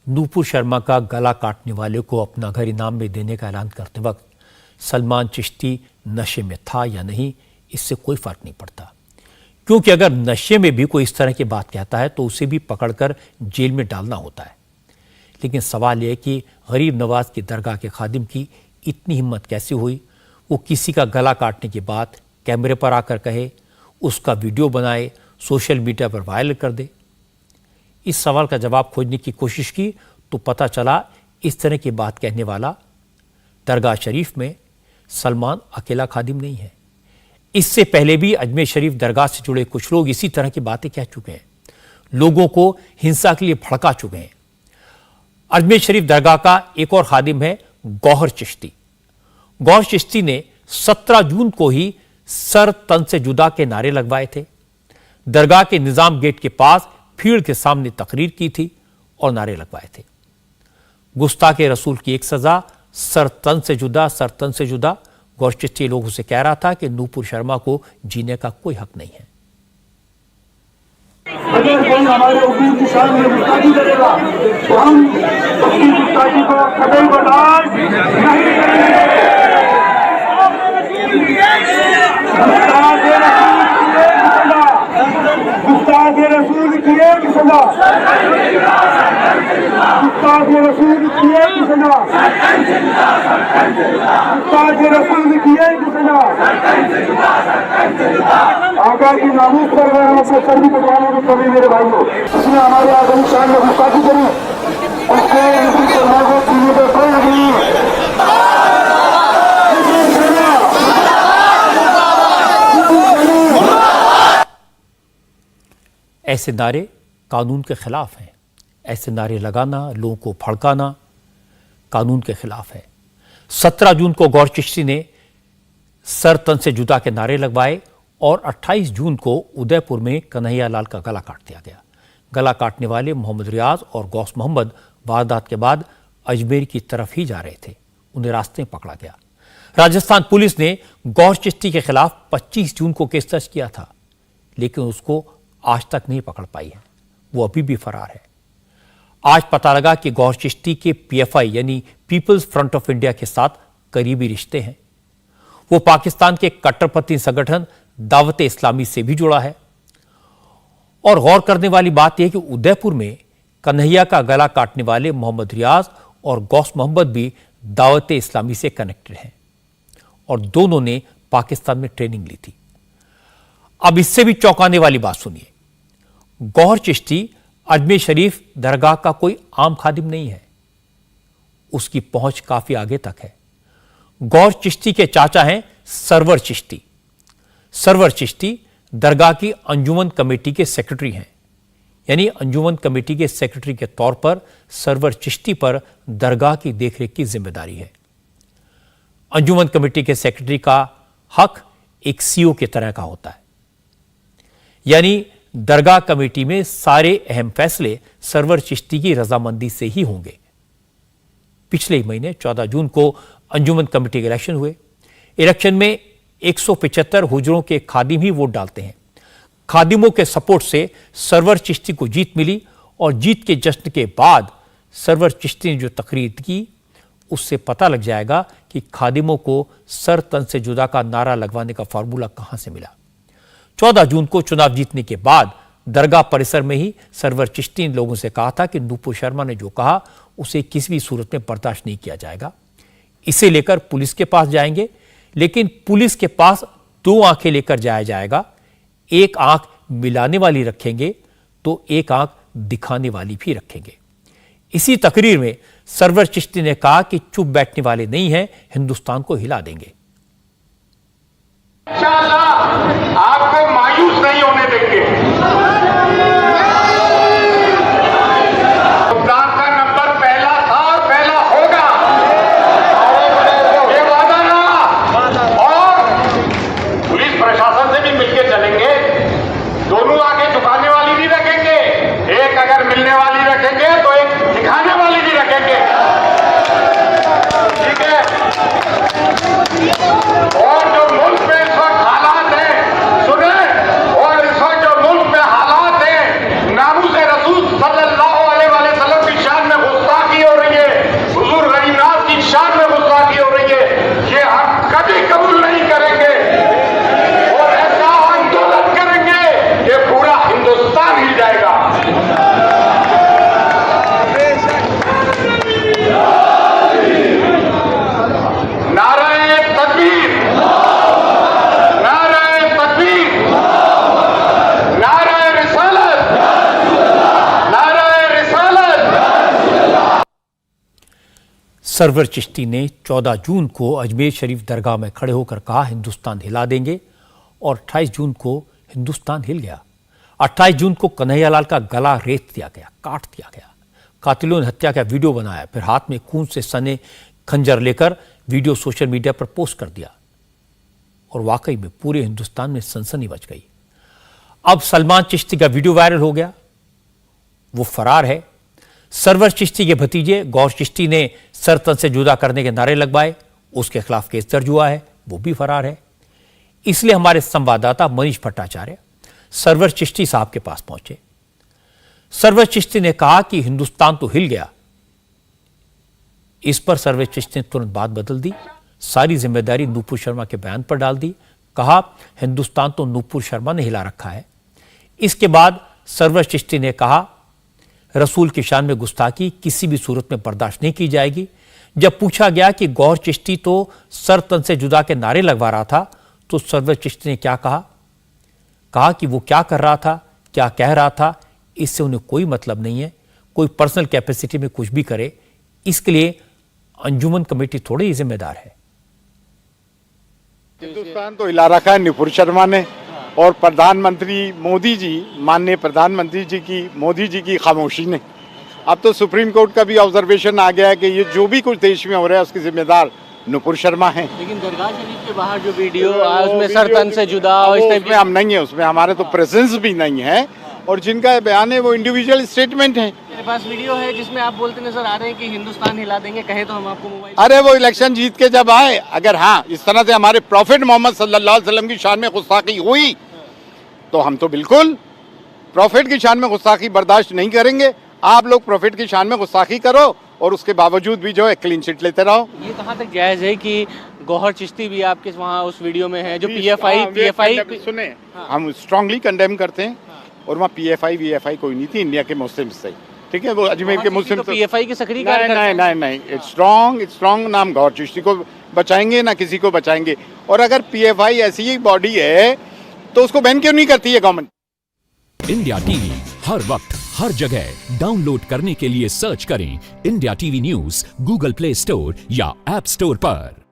नूपुर शर्मा का गला काटने वाले को अपना घर इनाम में देने का ऐलान करते वक्त सलमान चिश्ती नशे में था या नहीं, इससे कोई फर्क नहीं पड़ता, क्योंकि अगर नशे में भी कोई इस तरह की बात कहता है तो उसे भी पकड़कर जेल में डालना होता है। लेकिन सवाल यह है कि गरीब नवाज की दरगाह के खादिम की इतनी हिम्मत कैसे हुई, वो किसी का गला काटने की बात कैमरे पर आकर कहे, उसका वीडियो बनाए, सोशल मीडिया पर वायरल कर दे। इस सवाल का जवाब खोजने की कोशिश की तो पता चला इस तरह की बात कहने वाला दरगाह शरीफ में सलमान अकेला खादिम नहीं है। इससे पहले भी अजमेर शरीफ दरगाह से जुड़े कुछ लोग इसी तरह की बातें कह चुके हैं, लोगों को हिंसा के लिए भड़का चुके हैं। अजमेर शरीफ दरगाह का एक और खादिम है गौहर चिश्ती। गौहर चिश्ती ने 17 जून को ही सर तन से जुदा के नारे लगवाए थे, दरगाह के निजाम गेट के पास भीड़ के सामने तकरीर की थी और नारे लगवाए थे। गुस्ताखे रसूल की एक सजा, सर तन से जुदा, सर तन से जुदा। गौहर चिश्ती लोगों से कह रहा था कि नूपुर शर्मा को जीने का कोई हक नहीं है। अगर कोई हमारे वकील की शान में गुस्ताखी करेगा तो हम उसकी गुस्ताखी को कतई बर्दाश्त नहीं करेंगे। गुस्ताखे रसूल की एक सजा, गुस्ताखे रसूल की एक सजा, गुस्ताखे रसूल की एक सजा। आका की नामूस पर गए हमसे सर भी कटवाने को कभी मेरे भाइयों, उसने हमारे आदमी शान में गुस्ताखी करी, उसको सीने पर फल लगी। ऐसे नारे कानून के खिलाफ हैं। ऐसे नारे लगाना, लोगों को भड़काना कानून के खिलाफ है। 17 जून को गौहर चिश्ती ने सर तन से जुदा के नारे लगवाए और 28 जून को उदयपुर में कन्हैया लाल का गला काट दिया गया। गला काटने वाले मोहम्मद रियाज और गौस मोहम्मद वारदात के बाद अजमेर की तरफ ही जा रहे थे, उन्हें रास्ते में पकड़ा गया। राजस्थान पुलिस ने गौहर चिश्ती के खिलाफ 25 जून को केस दर्ज किया था, लेकिन उसको आज तक नहीं पकड़ पाई है, वो अभी भी फरार है। आज पता लगा कि गौहर चिश्ती के पीएफआई यानी पीपल्स फ्रंट ऑफ इंडिया के साथ करीबी रिश्ते हैं। वो पाकिस्तान के कट्टरपंथी संगठन दावत इस्लामी से भी जुड़ा है। और गौर करने वाली बात यह है कि उदयपुर में कन्हैया का गला काटने वाले मोहम्मद रियाज और गौस मोहम्मद भी दावत इस्लामी से कनेक्टेड हैं और दोनों ने पाकिस्तान में ट्रेनिंग ली थी। अब इससे भी चौंकाने वाली बात सुनिए, गौहर चिश्ती अजमेर शरीफ दरगाह का कोई आम खादिम नहीं है, उसकी पहुंच काफी आगे तक है। गौहर चिश्ती के चाचा हैं सरवर चिश्ती। सरवर चिश्ती दरगाह की अंजुमन कमेटी के सेक्रेटरी हैं, यानी अंजुमन कमेटी के सेक्रेटरी के तौर पर सरवर चिश्ती पर दरगाह की देखरेख की जिम्मेदारी है। अंजुमन कमेटी के सेक्रेटरी का हक एक सीईओ की तरह का होता है, यानी दरगाह कमेटी में सारे अहम फैसले सरवर चिश्ती की रजामंदी से ही होंगे। पिछले ही महीने 14 जून को अंजुमन कमेटी के इलेक्शन हुए। इलेक्शन में 175 हुजरों के खादिम ही वोट डालते हैं। खादिमों के सपोर्ट से सरवर चिश्ती को जीत मिली और जीत के जश्न के बाद सरवर चिश्ती ने जो तकरीर की, उससे पता लग जाएगा कि खादिमों को सर तन से जुदा का नारा लगवाने का फार्मूला कहां से मिला। 14 जून को चुनाव जीतने के बाद दरगाह परिसर में ही सरवर चिश्ती ने लोगों से कहा था कि नूपुर शर्मा ने जो कहा उसे किसी भी सूरत में बर्दाश्त नहीं किया जाएगा। इसे लेकर पुलिस के पास जाएंगे, लेकिन पुलिस के पास 2 आंखें लेकर जाया जाएगा। एक आंख मिलाने वाली रखेंगे तो एक आंख दिखाने वाली भी रखेंगे। इसी तकरीर में सरवर चिश्ती ने कहा कि चुप बैठने वाले नहीं हैं, हिंदुस्तान को हिला देंगे। आपको मायूस नहीं होने देंगे। गुजरात का नंबर पहला था और पहला होगा, ये वादा रहा। और पुलिस प्रशासन से भी मिलकर चलेंगे, दोनों आगे झुकाने वाली भी रखेंगे, एक अगर मिलने वाली रखेंगे तो एक दिखाने वाली भी रखेंगे, ठीक है। और जो मुल्क में इस वक्त हालात है, सुने, और इस वक्त जो मुल्क में हालात सरवर चिश्ती ने 14 जून को अजमेर शरीफ दरगाह में खड़े होकर कहा हिंदुस्तान हिला देंगे और 28 जून को हिंदुस्तान हिल गया। 28 जून को कन्हैयालाल का गला रेत दिया गया, काट दिया गया। कातिलों ने हत्या का वीडियो बनाया, फिर हाथ में खून से सने खंजर लेकर वीडियो सोशल मीडिया पर पोस्ट कर दिया और वाकई में पूरे हिंदुस्तान में सनसनी मच गई। अब सलमान चिश्ती का वीडियो वायरल हो गया, वो फरार है। सरवर चिश्ती के भतीजे गौर चिश्ती ने सर तन से जुदा करने के नारे लगवाए, उसके खिलाफ केस दर्ज हुआ है, वो भी फरार है। इसलिए हमारे संवाददाता मनीष भट्टाचार्य सरवर चिश्ती साहब के पास पहुंचे। सरवर चिश्ती ने कहा कि हिंदुस्तान तो हिल गया। इस पर सरवर चिश्ती ने तुरंत बात बदल दी, सारी जिम्मेदारी नूपुर शर्मा के बयान पर डाल दी। कहा हिंदुस्तान तो नूपुर शर्मा ने हिला रखा है। इसके बाद सरवर चिश्ती ने कहा रसूल की शान में गुस्ताखी किसी भी सूरत में बर्दाश्त नहीं की जाएगी। जब पूछा गया कि गौर चिश्ती तो सर तन से जुदा के नारे लगवा रहा था, तो सरवर चिश्ती ने क्या कहा? कहा कि वो क्या कर रहा था, क्या कह रहा था, इससे उन्हें कोई मतलब नहीं है। कोई पर्सनल कैपेसिटी में कुछ भी करे, इसके लिए अंजुमन कमेटी थोड़ी ही जिम्मेदार है। हिंदुस्तान तो हिला रखा है नुपुर शर्मा ने और प्रधानमंत्री मोदी जी, माननीय प्रधानमंत्री जी की, मोदी जी की खामोशी ने। अब तो सुप्रीम कोर्ट का भी ऑब्जर्वेशन आ गया है कि ये जो भी कुछ देश में हो रहा है उसकी जिम्मेदार नुपुर शर्मा है। लेकिन दरगाह शरीफ के बाहर जो वीडियो उसमें सर तन से जुदा और इस टाइप उसमें हम नहीं है, उसमें हमारे तो प्रेजेंस भी नहीं है और जिनका बयान है वो इंडिविजुअल स्टेटमेंट है। मेरे पास वीडियो है जिसमें आप बोलते नजर आ रहे हैं कि हिंदुस्तान हिला देंगे, कहे तो हम आपको मोबाइल। अरे वो इलेक्शन जीत के जब आए, अगर हाँ इस तरह से हमारे प्रॉफिट मोहम्मद सल्लल्लाहु अलैहि वसल्लम की शान में गुस्ताखी हुई तो हम तो बिल्कुल प्रॉफिट की शान में गुस्ताखी बर्दाश्त नहीं करेंगे। आप लोग प्रॉफिट की शान में गुस्ताखी करो और उसके बावजूद भी जो है क्लीन चिट लेते रहो। ये कहाँ तक जायज है कि गौहर चिश्ती भी आपके वहाँ उस वीडियो में है जो पीएफआई सुने, हम स्ट्रांगली कंडेम करते हैं और वहाँ पीएफआई वीएफआई कोई नहीं थी, इंडिया के मुस्लिम से, ठीक है। वो अजमेर के मुस्लिम पीएफआई की सक्रिय नहीं, इट्स स्ट्रॉन्ग नाम गौर चिश्ती को बचाएंगे ना किसी को बचाएंगे। और अगर पीएफआई ऐसी ही बॉडी है तो उसको बैन क्यों नहीं करती है गवर्नमेंट? इंडिया टीवी हर वक्त हर जगह डाउनलोड करने के लिए सर्च करें India TV news Google play store या ऐप स्टोर पर।